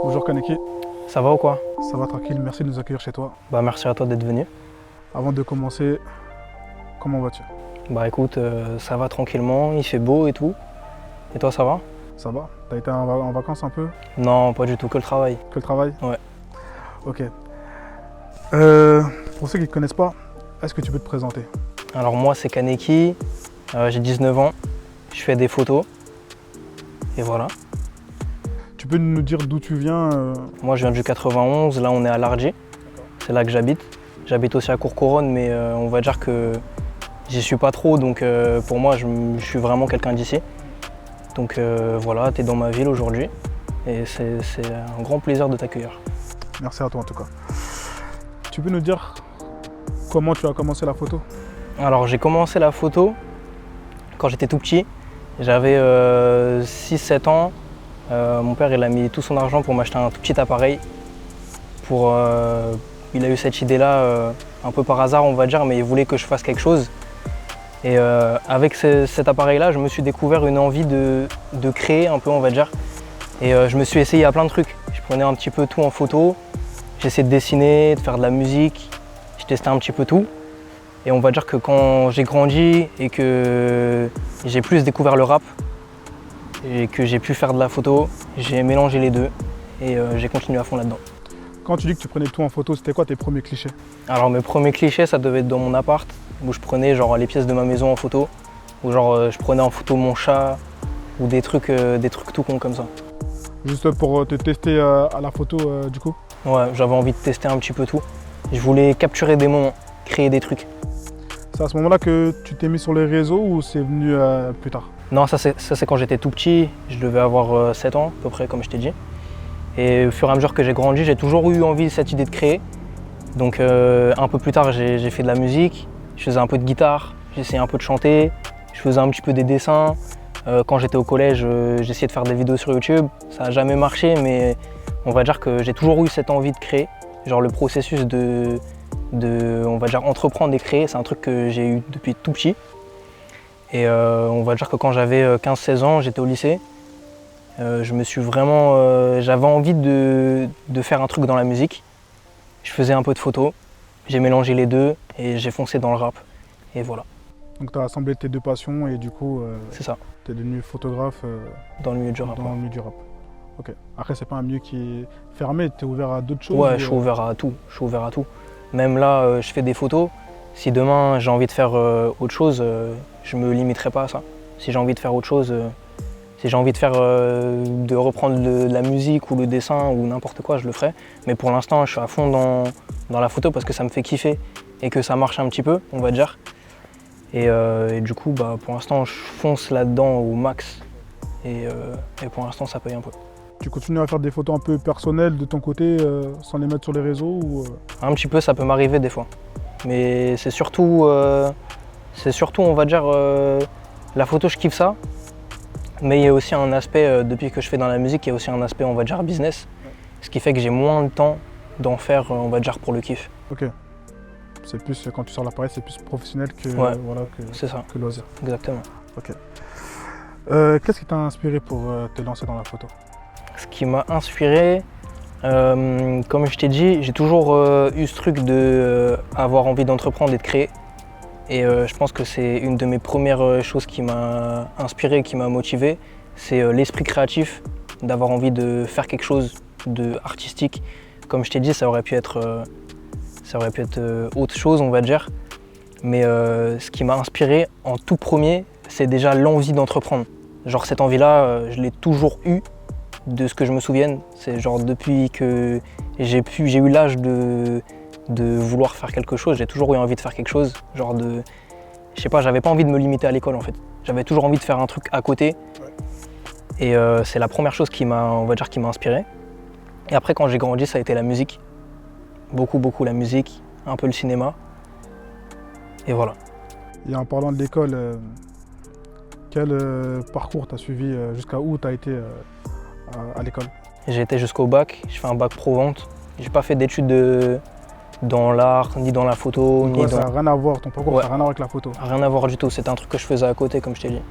Bonjour Kaneki, Ça va ou quoi? ça va tranquille, merci de nous accueillir chez toi. Bah merci à toi d'être venu. Avant de commencer, comment vas-tu? Bah écoute, ça va tranquillement, il fait beau et tout. Et toi ça va? Ça va? T'as été en vacances un peu? Non, pas du tout, que le travail. Que le travail? Ouais. Ok. Pour ceux qui ne te connaissent pas, est-ce que tu peux te présenter? Alors moi c'est Kaneki, j'ai 19 ans, je fais des photos. Et voilà. Tu peux nous dire d'où tu viens? Moi je viens du 91, là on est à Lardji. C'est là que j'habite. J'habite aussi à Courcouronnes, mais on va dire que j'y suis pas trop, donc pour moi je suis vraiment quelqu'un d'ici. Donc voilà, tu es dans ma ville aujourd'hui et c'est un grand plaisir de t'accueillir. Merci à toi en tout cas. Tu peux nous dire comment tu as commencé la photo? Alors j'ai commencé la photo quand j'étais tout petit. J'avais 6-7 ans. Mon père il a mis tout son argent pour m'acheter un tout petit appareil. Il a eu cette idée-là un peu par hasard on va dire, mais il voulait que je fasse quelque chose. Et avec cet appareil-là, je me suis découvert une envie de créer un peu on va dire. Et je me suis essayé à plein de trucs. Je prenais un petit peu tout en photo. J'essayais de dessiner, de faire de la musique. Je testais un petit peu tout. Et on va dire que quand j'ai grandi et que j'ai plus découvert le rap et que j'ai pu faire de la photo, j'ai mélangé les deux et j'ai continué à fond là-dedans. Quand tu dis que tu prenais tout en photo, c'était quoi tes premiers clichés? Alors mes premiers clichés, ça devait être dans mon appart, où je prenais genre les pièces de ma maison en photo, où genre je prenais en photo mon chat ou des trucs tout cons comme ça. Juste pour te tester à la photo du coup? Ouais, j'avais envie de tester un petit peu tout. Je voulais capturer des moments, créer des trucs. C'est à ce moment-là que tu t'es mis sur les réseaux ou c'est venu plus tard? Non, ça c'est quand j'étais tout petit, je devais avoir 7 ans à peu près comme je t'ai dit. Et au fur et à mesure que j'ai grandi, j'ai toujours eu envie cette idée de créer. Donc un peu plus tard, j'ai fait de la musique, je faisais un peu de guitare, j'essayais un peu de chanter, je faisais un petit peu des dessins. Quand j'étais au collège, j'essayais de faire des vidéos sur YouTube. Ça n'a jamais marché, mais on va dire que j'ai toujours eu cette envie de créer. Genre le processus on va dire entreprendre et créer, c'est un truc que j'ai eu depuis tout petit. Et on va dire que quand j'avais 15-16 ans, j'étais au lycée. J'avais envie de faire un truc dans la musique. Je faisais un peu de photos, j'ai mélangé les deux et j'ai foncé dans le rap. Et voilà. Donc tu as assemblé tes deux passions et du coup C'est ça, tu es devenu photographe dans le milieu du rap. dans le milieu du rap. Ok. Après c'est pas un milieu qui est fermé, tu es ouvert à d'autres choses? Ouais, je suis ouvert à tout. Je suis ouvert à tout. Même là, je fais des photos. Si demain j'ai envie de faire autre chose, je me limiterai pas à ça. Si j'ai envie de faire autre chose, si j'ai envie de reprendre de la musique ou le dessin ou n'importe quoi, je le ferai. Mais pour l'instant, je suis à fond dans la photo parce que ça me fait kiffer et que ça marche un petit peu, on va dire. Et du coup, bah, pour l'instant, je fonce là-dedans au max. Et pour l'instant, ça paye un peu. Tu continues à faire des photos un peu personnelles de ton côté sans les mettre sur les réseaux ou, Un petit peu, ça peut m'arriver des fois. Mais c'est surtout, on va dire, la photo, je kiffe ça. Mais il y a aussi un aspect, depuis que je fais dans la musique, il y a aussi un aspect, on va dire, business. Ce qui fait que j'ai moins de temps d'en faire, on va dire, pour le kiff. Ok. C'est plus, quand tu sors l'appareil, c'est plus professionnel que, Ouais, voilà, c'est ça, que loisir. exactement. Ok. Qu'est-ce qui t'a inspiré pour te lancer dans la photo? Ce qui m'a inspiré, comme je t'ai dit, j'ai toujours eu ce truc d'avoir envie d'entreprendre et de créer. Et je pense que c'est une de mes premières choses qui m'a inspiré, qui m'a motivé. C'est l'esprit créatif, d'avoir envie de faire quelque chose d'artistique. Comme je t'ai dit, ça aurait pu être autre chose, on va dire. Mais ce qui m'a inspiré en tout premier, c'est déjà l'envie d'entreprendre. Genre cette envie-là, je l'ai toujours eue, de ce que je me souvienne. C'est genre depuis que j'ai eu l'âge de vouloir faire quelque chose, j'ai toujours eu envie de faire quelque chose. Genre je sais pas, j'avais pas envie de me limiter à l'école en fait. J'avais toujours envie de faire un truc à côté. Ouais. Et c'est la première chose qui m'a inspiré. Et après quand j'ai grandi, ça a été la musique. Beaucoup la musique, un peu le cinéma. Et voilà. Et en parlant de l'école, quel parcours tu as suivi jusqu'à où tu as été à l'école? J'ai été jusqu'au bac, j'ai fait un bac pro-vente. J'ai pas fait d'études dans l'art, ni dans la photo, ni Ouais, dans... ça n'a rien à voir, ton parcours, Ouais. ça n'a rien à voir avec la photo. Rien à voir du tout, c'était un truc que je faisais à côté comme je t'ai dit.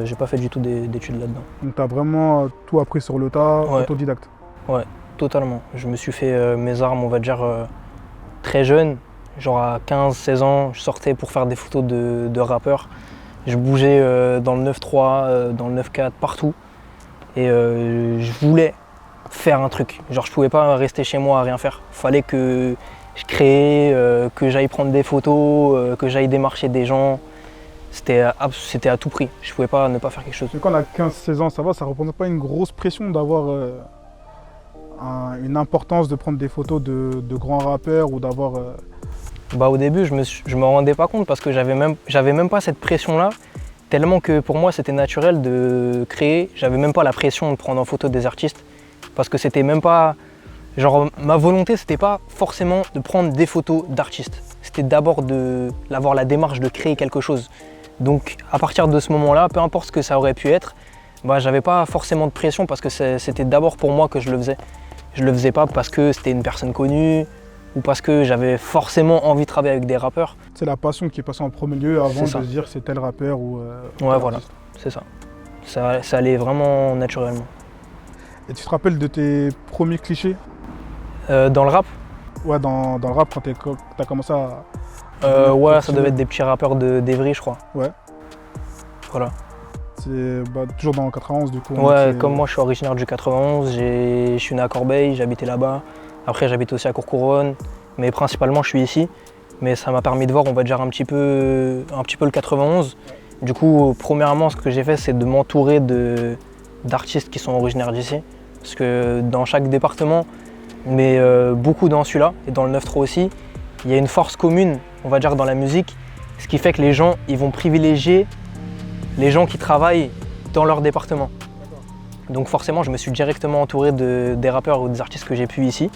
J'ai pas fait du tout d'études là-dedans. Donc tu as vraiment tout appris sur le tas, Ouais. autodidacte. Ouais, totalement. Je me suis fait mes armes, on va dire, très jeune. Genre à 15-16 ans, je sortais pour faire des photos de rappeurs. Je bougeais dans le 9-3, dans le 9-4, partout. Et je voulais faire un truc. Genre je pouvais pas rester chez moi à rien faire. Fallait que je crée, que j'aille prendre des photos, que j'aille démarcher des gens. C'était à tout prix. Je pouvais pas ne pas faire quelque chose. Mais quand on a 15-16 ans, ça va, ça ne représente pas une grosse pression d'avoir une importance de prendre des photos de grands rappeurs ou d'avoir... Bah, au début, je me rendais pas compte parce que j'avais même pas cette pression-là, tellement que pour moi c'était naturel de créer. J'avais même pas la pression de prendre en photo des artistes parce que c'était même pas. Genre, ma volonté c'était pas forcément de prendre des photos d'artistes. C'était d'abord d'avoir la démarche de créer quelque chose. Donc, à partir de ce moment-là, peu importe ce que ça aurait pu être, bah, j'avais pas forcément de pression parce que c'était d'abord pour moi que je le faisais. Je le faisais pas parce que c'était une personne connue ou parce que j'avais forcément envie de travailler avec des rappeurs. C'est la passion qui est passée en premier lieu avant de C'est ça. se dire c'est tel rappeur ou tel Ouais, voilà, artiste. c'est ça. Ça allait vraiment naturellement. Et tu te rappelles de tes premiers clichés? Dans le rap, Ouais, dans le rap, quand tu as commencé à... ouais, ça devait être des petits rappeurs d'Evry, je crois. Ouais. Voilà. C'est toujours dans le 91 du coup. Ouais, comme moi je suis originaire du 91, je suis né à Corbeil, j'habitais là-bas. Après j'habite aussi à Courcouronnes, mais principalement je suis ici. Mais ça m'a permis de voir, on va dire, un petit peu le 91. Du coup, premièrement, ce que j'ai fait, c'est de m'entourer d'artistes qui sont originaires d'ici. Parce que dans chaque département, mais beaucoup dans celui-là, et dans le 9-3 aussi, il y a une force commune, on va dire, dans la musique. Ce qui fait que les gens, ils vont privilégier les gens qui travaillent dans leur département. Donc forcément, je me suis directement entouré des rappeurs ou des artistes que j'ai pu ici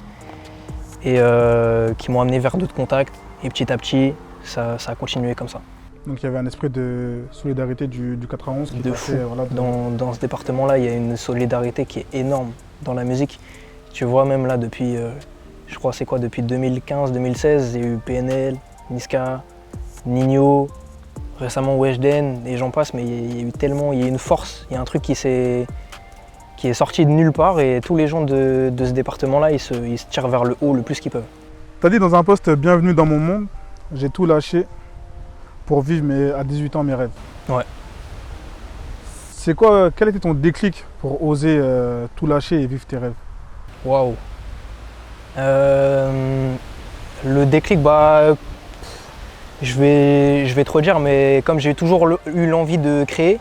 et qui m'ont amené vers d'autres contacts. Et petit à petit, ça a continué comme ça. Donc il y avait un esprit de solidarité du 91 qui De passait, fou. voilà, Dans ce département-là, il y a une solidarité qui est énorme dans la musique. Tu vois, même là, depuis, je crois, c'est quoi, depuis 2015-2016, il y a eu PNL, Niska, Nino, récemment Weshden, et j'en passe, mais il y a eu tellement, il y a une force, il y a un truc qui est sorti de nulle part, et tous les gens de ce département-là, ils se tirent vers le haut le plus qu'ils peuvent. Tu as dit dans un post bienvenue dans mon monde, j'ai tout lâché pour vivre à 18 ans mes rêves. Ouais. C'est quoi, quel était ton déclic pour oser tout lâcher et vivre tes rêves? Waouh. Le déclic, bah, je vais te redire, mais comme j'ai toujours eu l'envie de créer,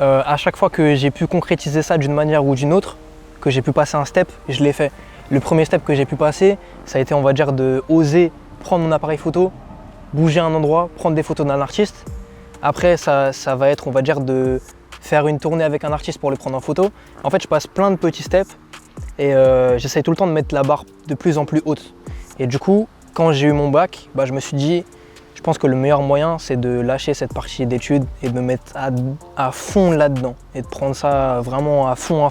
à chaque fois que j'ai pu concrétiser ça d'une manière ou d'une autre, que j'ai pu passer un step, je l'ai fait. Le premier step que j'ai pu passer, ça a été, on va dire, de oser prendre mon appareil photo, bouger à un endroit, prendre des photos d'un artiste. Après, ça va être, on va dire, de faire une tournée avec un artiste pour le prendre en photo. En fait, je passe plein de petits steps et j'essaye tout le temps de mettre la barre de plus en plus haute. Et du coup, quand j'ai eu mon bac, bah, je me suis dit, je pense que le meilleur moyen, c'est de lâcher cette partie d'études et de me mettre à fond là-dedans et de prendre ça vraiment à fond.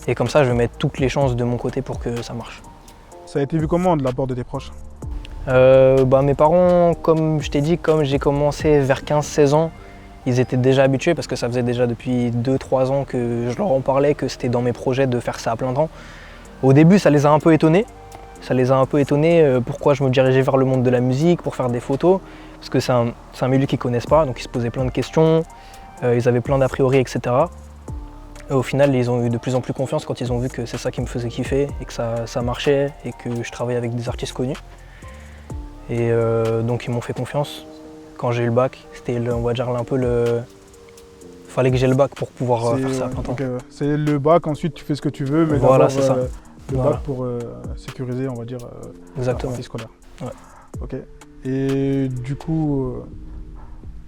Et comme ça, je vais mettre toutes les chances de mon côté pour que ça marche. Ça a été vu comment de la part de tes proches? Bah, mes parents, comme je t'ai dit, comme j'ai commencé vers 15-16 ans, ils étaient déjà habitués parce que ça faisait déjà depuis 2-3 ans que je leur en parlais, que c'était dans mes projets de faire ça à plein temps. Au début, ça les a un peu étonnés. Pourquoi je me dirigeais vers le monde de la musique, pour faire des photos. Parce que c'est un milieu qu'ils ne connaissent pas, donc ils se posaient plein de questions, ils avaient plein d'a priori, etc. Et au final, ils ont eu de plus en plus confiance quand ils ont vu que c'est ça qui me faisait kiffer et que ça marchait et que je travaillais avec des artistes connus. Et donc ils m'ont fait confiance. Quand j'ai eu le bac, c'était, on va dire, un peu le... Fallait que j'ai le bac pour pouvoir faire ça à plein temps. C'est le bac, ensuite tu fais ce que tu veux, mais Voilà, d'abord c'est ça. le Voilà. bac pour sécuriser, on va dire, Exactement. la partie scolaire. Ouais. Ok. Et du coup,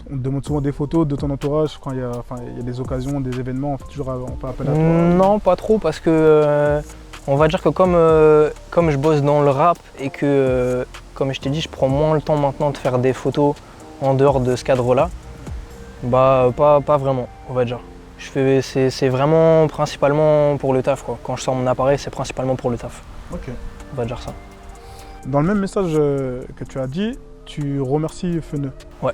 on te demande souvent des photos de ton entourage quand il y a des occasions, des événements, on fait appel à toi. Non, pas trop, parce que on va dire que comme je bosse dans le rap et que, comme je t'ai dit, je prends moins le temps maintenant de faire des photos en dehors de ce cadre-là, bah pas vraiment, on va dire. C'est vraiment principalement pour le taf, quoi. Quand je sors mon appareil, c'est principalement pour le taf. Ok. on va dire ça. Dans le même message que tu as dit, tu remercies Feneu. Ouais.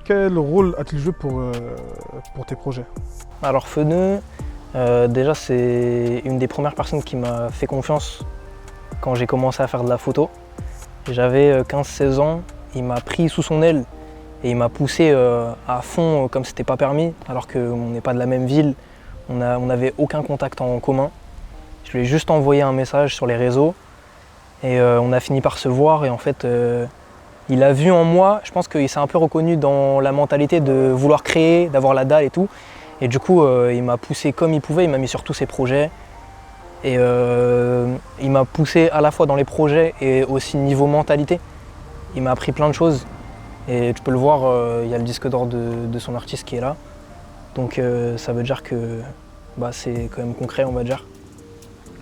Quel rôle a-t-il joué pour tes projets? Alors Feneu, déjà c'est une des premières personnes qui m'a fait confiance quand j'ai commencé à faire de la photo. J'avais 15-16 ans, il m'a pris sous son aile et il m'a poussé à fond comme c'était pas permis, alors qu'on n'est pas de la même ville, on n'avait aucun contact en commun. Je lui ai juste envoyé un message sur les réseaux et on a fini par se voir et en fait il a vu en moi, je pense qu'il s'est un peu reconnu dans la mentalité de vouloir créer, d'avoir la dalle et tout. Et du coup il m'a poussé comme il pouvait, il m'a mis sur tous ses projets. Et il m'a poussé à la fois dans les projets et aussi niveau mentalité. Il m'a appris plein de choses. Et tu peux le voir, il y a le disque d'or de son artiste qui est là. Donc ça veut dire que c'est quand même concret, on va dire.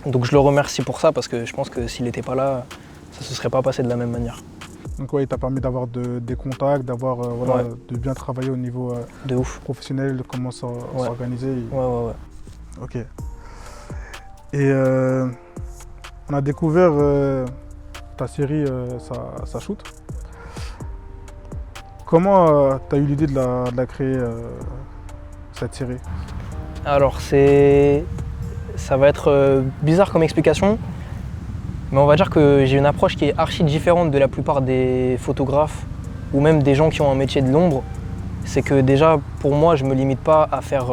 Donc je le remercie pour ça parce que je pense que s'il n'était pas là, ça ne se serait pas passé de la même manière. Donc ouais, il t'a permis d'avoir des contacts, d'avoir Ouais. de bien travailler au niveau De ouf. professionnel, de comment s'organiser. Ouais. Ok. Et on a découvert ta série Ça shoot. Comment tu as eu l'idée de la créer, cette série? Alors ça va être bizarre comme explication, mais on va dire que j'ai une approche qui est archi différente de la plupart des photographes ou même des gens qui ont un métier de l'ombre. C'est que déjà pour moi je me limite pas à faire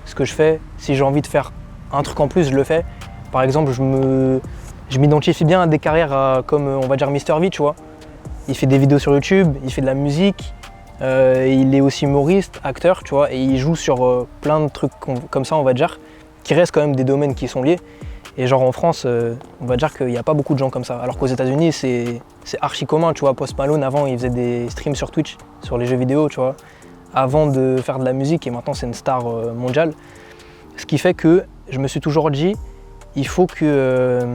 ce que je fais. Si j'ai envie de faire un truc en plus, je le fais. Par exemple, je m'identifie bien à des carrières comme on va dire Mister V, tu vois. Il fait des vidéos sur YouTube, il fait de la musique, il est aussi humoriste, acteur, tu vois, et il joue sur plein de trucs comme ça, on va dire, qui restent quand même des domaines qui sont liés. Et genre en France, on va dire qu'il n'y a pas beaucoup de gens comme ça. Alors qu'aux États-Unis, c'est archi commun, tu vois. Post Malone, avant, il faisait des streams sur Twitch, sur les jeux vidéo, tu vois, avant de faire de la musique, et maintenant c'est une star mondiale. Ce qui fait que je me suis toujours dit, il faut que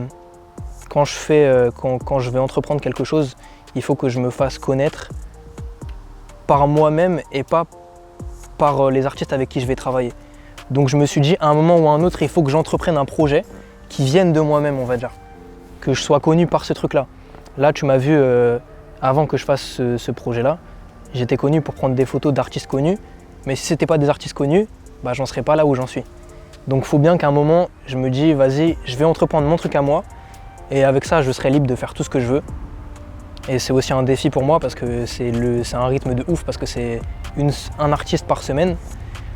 quand je vais entreprendre quelque chose, il faut que je me fasse connaître par moi-même et pas par les artistes avec qui je vais travailler. Donc je me suis dit, à un moment ou à un autre, il faut que j'entreprenne un projet qui vienne de moi-même, on va dire. Que je sois connu par ce truc-là. Là, tu m'as vu, avant que je fasse ce projet-là, j'étais connu pour prendre des photos d'artistes connus, mais si ce n'était pas des artistes connus, j'en serais pas là où j'en suis. Donc il faut bien qu'à un moment, je me dis, vas-y, je vais entreprendre mon truc à moi, et avec ça, je serai libre de faire tout ce que je veux. Et c'est aussi un défi pour moi parce que c'est un rythme de ouf, parce que c'est un artiste par semaine.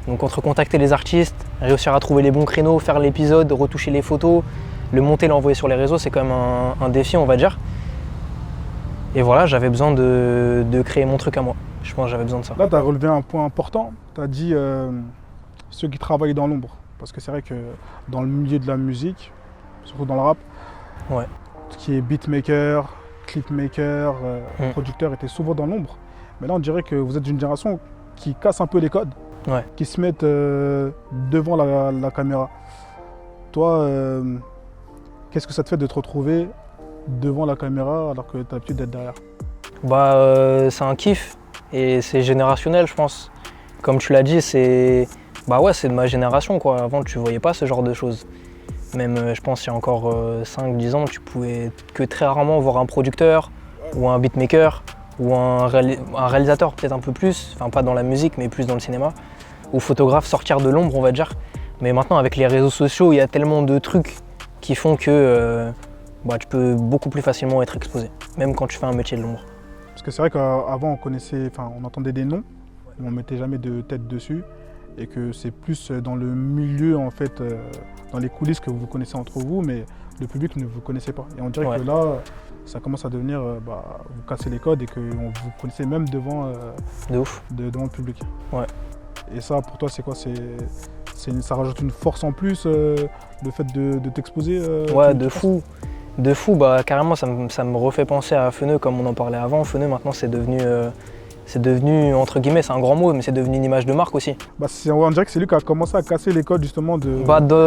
Donc entre contacter les artistes, réussir à trouver les bons créneaux, faire l'épisode, retoucher les photos, le monter, l'envoyer sur les réseaux, c'est quand même un défi, on va dire. Et voilà, j'avais besoin de créer mon truc à moi. Je pense que j'avais besoin de ça. Là, tu as relevé un point important. Tu as dit ceux qui travaillent dans l'ombre. Parce que c'est vrai que dans le milieu de la musique, surtout dans le rap, Ouais. tout ce qui est beatmaker, clipmaker, producteur étaient souvent dans l'ombre. Mais là, on dirait que vous êtes une génération qui casse un peu les codes, Ouais. qui se mettent devant la caméra. Toi, qu'est-ce que ça te fait de te retrouver devant la caméra alors que tu as l'habitude d'être derrière? C'est un kiff et c'est générationnel, je pense. Comme tu l'as dit, c'est de ma génération, quoi. Avant, tu voyais pas ce genre de choses. Même, je pense, il y a encore 5-10 ans, tu pouvais que très rarement voir un producteur ou un beatmaker ou un réalisateur, peut-être un peu plus, enfin pas dans la musique, mais plus dans le cinéma, ou photographe sortir de l'ombre, on va dire. Mais maintenant, avec les réseaux sociaux, il y a tellement de trucs qui font que tu peux beaucoup plus facilement être exposé, même quand tu fais un métier de l'ombre. Parce que c'est vrai qu'avant, on entendait des noms, mais on mettait jamais de tête dessus. Et que c'est plus dans le milieu, en fait, dans les coulisses que vous connaissez entre vous, mais le public ne vous connaissait pas. Et on dirait que là, ça commence à devenir, vous cassez les codes et que vous connaissez même devant le public. Ouais. Et ça, pour toi, c'est quoi? Ça rajoute une force en plus, le fait de t'exposer? Ouais, de fou. De fou, carrément, ça me refait penser à Feneu, comme on en parlait avant. Feneu, maintenant, c'est devenu, entre guillemets, c'est un grand mot, mais c'est devenu une image de marque aussi. On dirait que c'est lui qui a commencé à casser les codes justement de...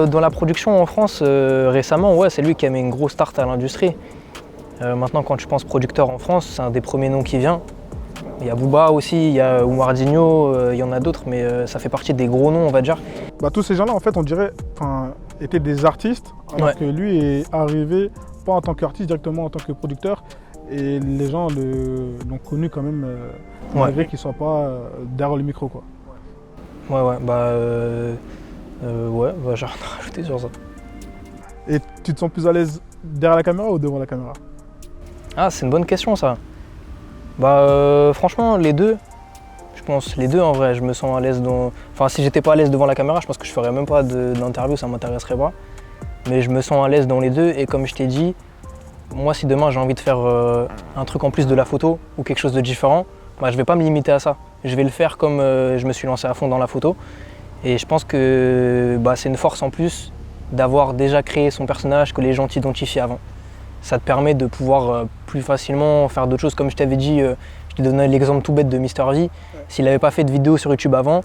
Dans la production en France, récemment, ouais, c'est lui qui a mis une grosse start à l'industrie. Maintenant, quand tu penses producteur en France, c'est un des premiers noms qui vient. Il y a Booba aussi, il y a Oumar Digno, il y en a d'autres, mais ça fait partie des gros noms, on va dire. Tous ces gens-là, en fait, on dirait, étaient des artistes, alors que lui est arrivé pas en tant qu'artiste, directement en tant que producteur. Et les gens l'ont connu quand même, malgré qu'il ne soit pas derrière le micro, quoi. Ouais, j'ai rien à rajouter sur ça. Et tu te sens plus à l'aise derrière la caméra ou devant la caméra? Ah, c'est une bonne question ça. Franchement, les deux. Je pense les deux en vrai, je me sens à l'aise dans... Enfin, si j'étais pas à l'aise devant la caméra, je pense que je ferais même pas d'interview, ça m'intéresserait pas. Mais je me sens à l'aise dans les deux et comme je t'ai dit, moi si demain j'ai envie de faire un truc en plus de la photo ou quelque chose de différent, je vais pas me limiter à ça. Je vais le faire comme je me suis lancé à fond dans la photo. Et je pense que c'est une force en plus d'avoir déjà créé son personnage, que les gens t'identifient avant. Ça te permet de pouvoir plus facilement faire d'autres choses. Comme je t'avais dit, je t'ai donné l'exemple tout bête de Mister V. S'il n'avait pas fait de vidéo sur YouTube avant,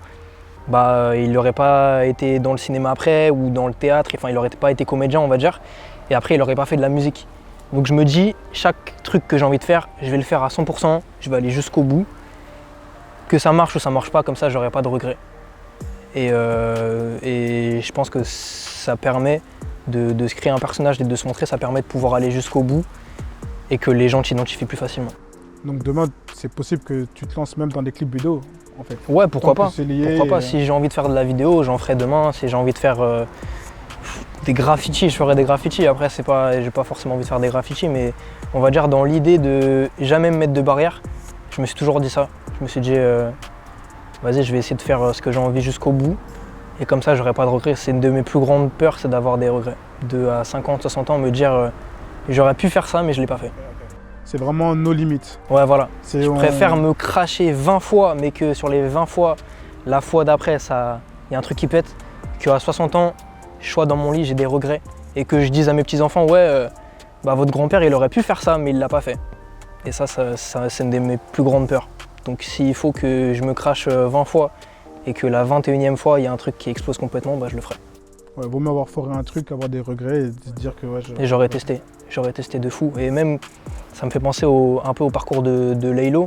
il n'aurait pas été dans le cinéma après ou dans le théâtre, enfin il n'aurait pas été comédien on va dire. Et après il n'aurait pas fait de la musique. Donc je me dis, chaque truc que j'ai envie de faire, je vais le faire à 100%, je vais aller jusqu'au bout. Que ça marche ou ça marche pas, comme ça j'aurai pas de regrets. Et je pense que ça permet de se créer un personnage et de se montrer, ça permet de pouvoir aller jusqu'au bout et que les gens t'identifient plus facilement. Donc demain, c'est possible que tu te lances même dans des clips vidéo, en fait. Ouais, pourquoi pas. Pourquoi pas. Si j'ai envie de faire de la vidéo, j'en ferai demain. Si j'ai envie de faire des graffitis, je ferai des graffitis. Après, j'ai pas forcément envie de faire des graffitis, mais on va dire dans l'idée de jamais me mettre de barrière, je me suis toujours dit ça. Je me suis dit, vas-y, je vais essayer de faire ce que j'ai envie jusqu'au bout. Et comme ça, j'aurai pas de regrets. C'est une de mes plus grandes peurs, c'est d'avoir des regrets. À 50, 60 ans, me dire, j'aurais pu faire ça, mais je l'ai pas fait. C'est vraiment nos limites. Ouais, voilà. Je préfère me cracher 20 fois, mais que sur les 20 fois, la fois d'après, il y a un truc qui pète, qu'à 60 ans, je sois dans mon lit, j'ai des regrets, et que je dise à mes petits-enfants, votre grand-père, il aurait pu faire ça, mais il l'a pas fait. Et ça, c'est une de mes plus grandes peurs. Donc s'il faut que je me crache 20 fois, et que la 21e fois, il y a un truc qui explose complètement, je le ferai. Ouais, vaut mieux avoir foré un truc, avoir des regrets et se dire que Et j'aurais testé de fou. Et même, ça me fait penser un peu au parcours de Laylo,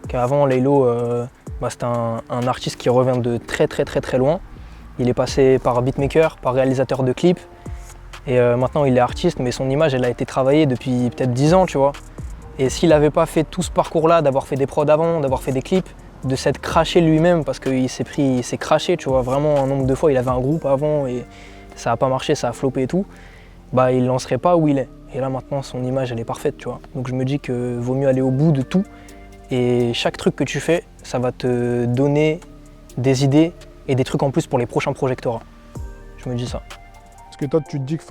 qu'avant Laylo, c'était un artiste qui revient de très très très très loin. Il est passé par beatmaker, par réalisateur de clips, et maintenant il est artiste, mais son image elle a été travaillée depuis peut-être 10 ans, tu vois. Et s'il n'avait pas fait tout ce parcours-là, d'avoir fait des prods avant, d'avoir fait des clips, de s'être craché lui-même, parce qu'il s'est craché, tu vois, vraiment un nombre de fois, il avait un groupe avant et ça n'a pas marché, ça a floppé et tout, il n'en serait pas où il est. Et là maintenant son image elle est parfaite, tu vois. Donc je me dis que vaut mieux aller au bout de tout et chaque truc que tu fais, ça va te donner des idées et des trucs en plus pour les prochains projectorats. Je me dis ça. Parce que toi tu te dis que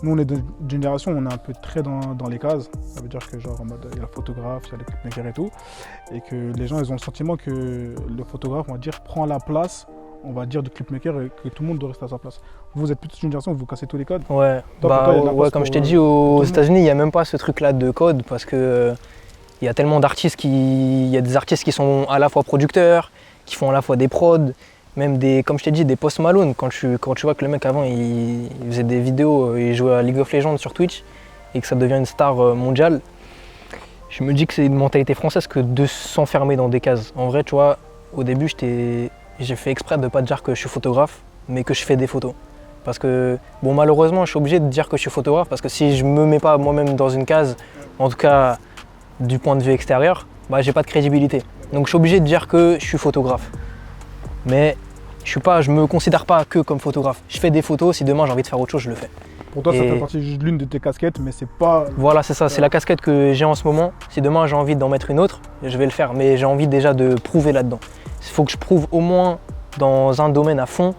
nous on est d'une génération où on est un peu très dans les cases. Ça veut dire que genre en mode il y a le photographe, il y a le clipmaker et tout. Et que les gens ils ont le sentiment que le photographe on va dire prend la place, on va dire, du clipmaker et que tout le monde doit rester à sa place. Vous êtes plutôt une génération où vous cassez tous les codes. Ouais, comme je t'ai dit, aux États-Unis, il n'y a même pas ce truc-là de code parce que il y a tellement d'artistes il y a des artistes qui sont à la fois producteurs, qui font à la fois des prods, même comme je t'ai dit, des Post Malone. Quand tu vois que le mec avant, il faisait des vidéos, il jouait à League of Legends sur Twitch et que ça devient une star mondiale, je me dis que c'est une mentalité française que de s'enfermer dans des cases. En vrai, tu vois, au début, j'ai fait exprès de ne pas dire que je suis photographe, mais que je fais des photos. Parce que, malheureusement, je suis obligé de dire que je suis photographe parce que si je ne me mets pas moi-même dans une case, en tout cas du point de vue extérieur, j'ai pas de crédibilité. Donc je suis obligé de dire que je suis photographe. Mais je me considère pas que comme photographe. Je fais des photos, si demain j'ai envie de faire autre chose, je le fais. Pour toi, ça fait partie juste de l'une de tes casquettes, mais c'est pas... Voilà, c'est ça, c'est la casquette que j'ai en ce moment. Si demain j'ai envie d'en mettre une autre, je vais le faire, mais j'ai envie déjà de prouver là-dedans. Il faut que je prouve au moins dans un domaine à fond.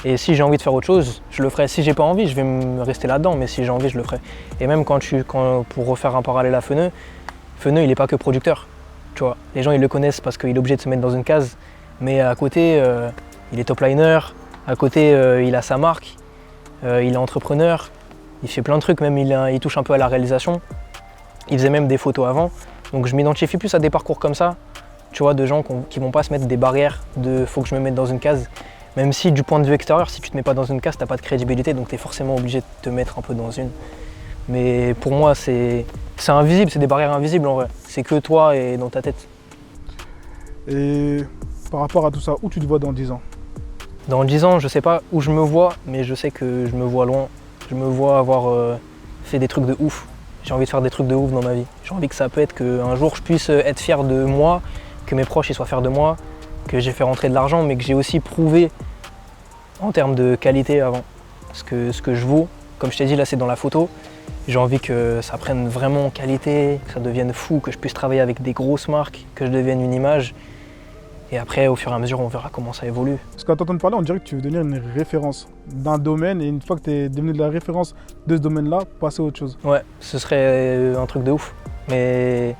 Et si j'ai envie de faire autre chose, je le ferai. Si j'ai pas envie, je vais me rester là-dedans, mais si j'ai envie, je le ferai. Et même pour refaire un parallèle à Feneu, il n'est pas que producteur. Tu vois, les gens ils le connaissent parce qu'il est obligé de se mettre dans une case, mais à côté, il est top liner, à côté, il a sa marque, il est entrepreneur, il fait plein de trucs, même il touche un peu à la réalisation. Il faisait même des photos avant. Donc je m'identifie plus à des parcours comme ça, tu vois, de gens qui vont pas se mettre des barrières de faut que je me mette dans une case. Même si du point de vue extérieur, si tu te mets pas dans une case, t'as pas de crédibilité, donc tu es forcément obligé de te mettre un peu dans une. Mais pour moi, c'est invisible, c'est des barrières invisibles en vrai. C'est que toi et dans ta tête. Et par rapport à tout ça, où tu te vois dans 10 ans? Dans 10 ans, je sais pas où je me vois, mais je sais que je me vois loin. Je me vois avoir fait des trucs de ouf. J'ai envie de faire des trucs de ouf dans ma vie. J'ai envie que ça peut être qu'un jour je puisse être fier de moi, que mes proches ils soient fiers de moi, que j'ai fait rentrer de l'argent, mais que j'ai aussi prouvé en termes de qualité avant. Ce que je vaux, comme je t'ai dit là c'est dans la photo, j'ai envie que ça prenne vraiment en qualité, que ça devienne fou, que je puisse travailler avec des grosses marques, que je devienne une image. Et après, au fur et à mesure, on verra comment ça évolue. Parce qu'à t'entendre parler, on dirait que tu veux devenir une référence d'un domaine et une fois que tu es devenu de la référence de ce domaine-là, passer à autre chose. Ouais, ce serait un truc de ouf. Mais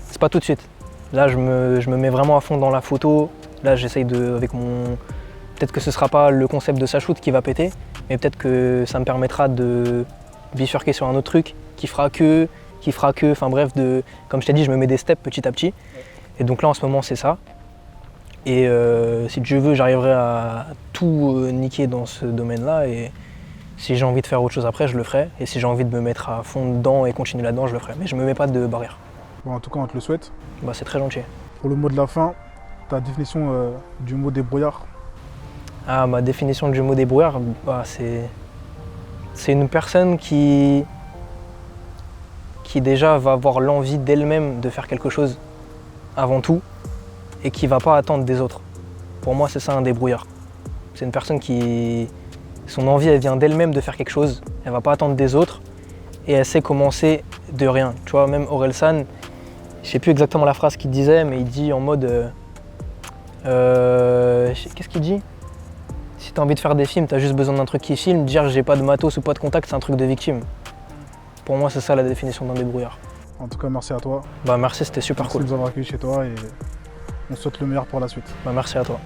c'est pas tout de suite. Là, je me mets vraiment à fond dans la photo. Là, j'essaye avec mon... Peut-être que ce sera pas le concept de Sachout qui va péter, mais peut-être que ça me permettra de bifurquer sur un autre truc qui fera que, enfin bref, comme je t'ai dit, je me mets des steps petit à petit. Et donc là, en ce moment, c'est ça. Et si Dieu veut, j'arriverai à tout niquer dans ce domaine-là. Et si j'ai envie de faire autre chose après, je le ferai. Et si j'ai envie de me mettre à fond dedans et continuer là-dedans, je le ferai. Mais je me mets pas de barrière. Bon, en tout cas, on te le souhaite. Bah, c'est très gentil. Pour le mot de la fin, ta définition du mot débrouillard? Ah, ma définition du mot débrouillard, bah, c'est une personne qui déjà va avoir l'envie d'elle-même de faire quelque chose avant tout et qui va pas attendre des autres. Pour moi, c'est ça un débrouillard. C'est une personne qui, son envie, elle vient d'elle-même de faire quelque chose. Elle va pas attendre des autres et elle sait commencer de rien. Tu vois, même Orelsan, je sais plus exactement la phrase qu'il disait, mais il dit en mode, qu'est-ce qu'il dit? Si tu as envie de faire des films, tu as juste besoin d'un truc qui filme. Dire j'ai pas de matos ou pas de contact, c'est un truc de victime. Pour moi, c'est ça la définition d'un débrouillard. En tout cas, merci à toi. Bah merci, c'était super cool. Merci de nous avoir accueillis chez toi et on souhaite le meilleur pour la suite. Bah merci à toi.